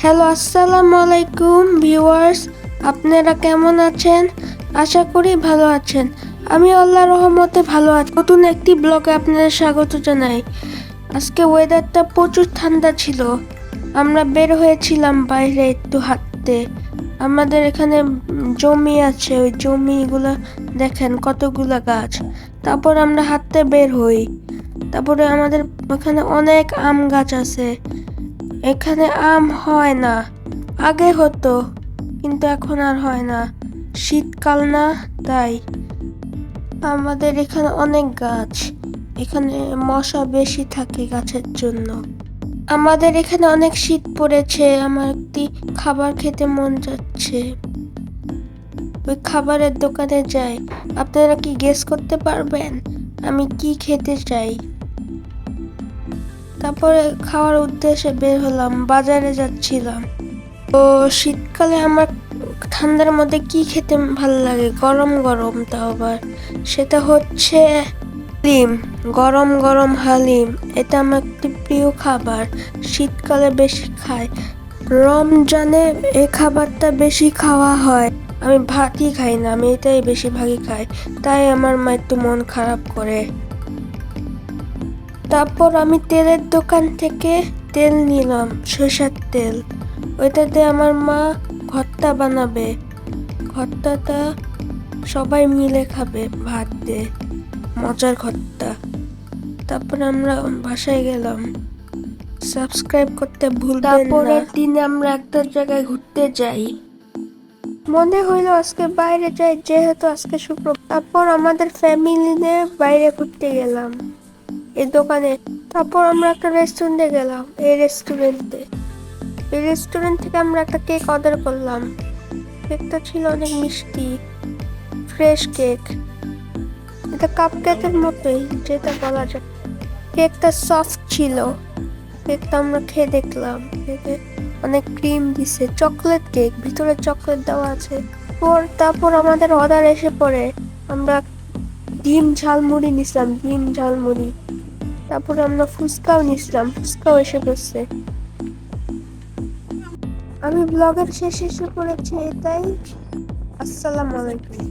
Hello, আসসালামু আলাইকুম viewers. আপনারা কেমন আছেন? আশা করি ভালো আছেন। আমি আল্লাহর রহমতে ভালো আছি। নতুন একটি ব্লগে আপনাদের স্বাগত জানাই। আজকে ওয়েদারটা প্রচুর ঠান্ডা ছিল। আমরা বের হয়েছিলাম বাইরে একটু হাঁটতে। আমাদের এখানে জমি আছে, ওই জমিগুলো দেখেন কতগুলা গাছ। তারপর আমরা হাঁটতে বের হই। তারপরে আমাদের ওখানে অনেক আম গাছ আছে। এখানে আম হয় না, আগে হতো কিন্তু এখন আর হয় না, শীতকাল না তাই। আমাদের এখানে অনেক গাছ, এখানে মশা বেশি থাকে গাছের জন্য। আমাদের এখানে অনেক শীত পড়েছে, আমার একটি খাবার খেতে মন যাচ্ছে। ওই খাবারের দোকানে যাই। আপনারা কি গেস করতে পারবেন আমি কি খেতে চাই? তারপরে খাওয়ার উদ্দেশ্যে বের হলাম, বাজারে যাচ্ছিলাম। তো শীতকালে আমার ঠান্ডার মধ্যে কি খেতে ভালো লাগে, গরম গরম, তাও আবার সেটা হচ্ছে হালিম। গরম গরম হালিম, এটা আমার একটি প্রিয় খাবার। শীতকালে বেশি খাই, রমজানে এই খাবারটা বেশি খাওয়া হয়। আমি ভাতই খাই না, আমি এটাই বেশিরভাগই খাই, তাই আমার মা একটু মন খারাপ করে। তারপর আমি তেলের দোকান থেকে তেল নিলাম, সরষের তেল। ওইটাতে আমার মা ভর্তা বানাবে। ভর্তাটা সবাই মিলে খাবে ভাত দিয়ে, মজার ভর্তা। তারপর আমরা বাসায় গেলাম। সাবস্ক্রাইব করতে ভুলবেন না। তারপরের দিনে আমরা একটা জায়গায় ঘুরতে যাই। মনে হইলো আজকে বাইরে যাই, যেহেতু আজকে শুক্রবার। তারপর আমাদের ফ্যামিলি নিয়ে বাইরে ঘুরতে গেলাম এই দোকানে। তারপর আমরা একটা রেস্টুরেন্টে গেলাম। এই রেস্টুরেন্ট থেকে আমরা একটা কেক অর্ডার করলাম। কেকটা ছিল অনেক মিষ্টি, ফ্রেশ কেক। এটা কাপ কেকের মতোই, যেটা বলা যায়। কেকটা সফট ছিল। কেকটা আমরা খেয়ে দেখলাম, কেকে অনেক ক্রিম দিছে, চকলেট কেক, ভিতরে চকলেট দেওয়া আছে। তারপর আমাদের অর্ডার এসে পড়ে। আমরা ডিম ঝালমুড়ি নিছিলাম, ডিম ঝালমুড়ি। তারপরে আমরা ফুচকাও নিছিলাম, ফুচকাও এসে পড়ছে। আমি ব্লগের শেষে এসে পড়েছি, এটাই। আসসালামু আলাইকুম।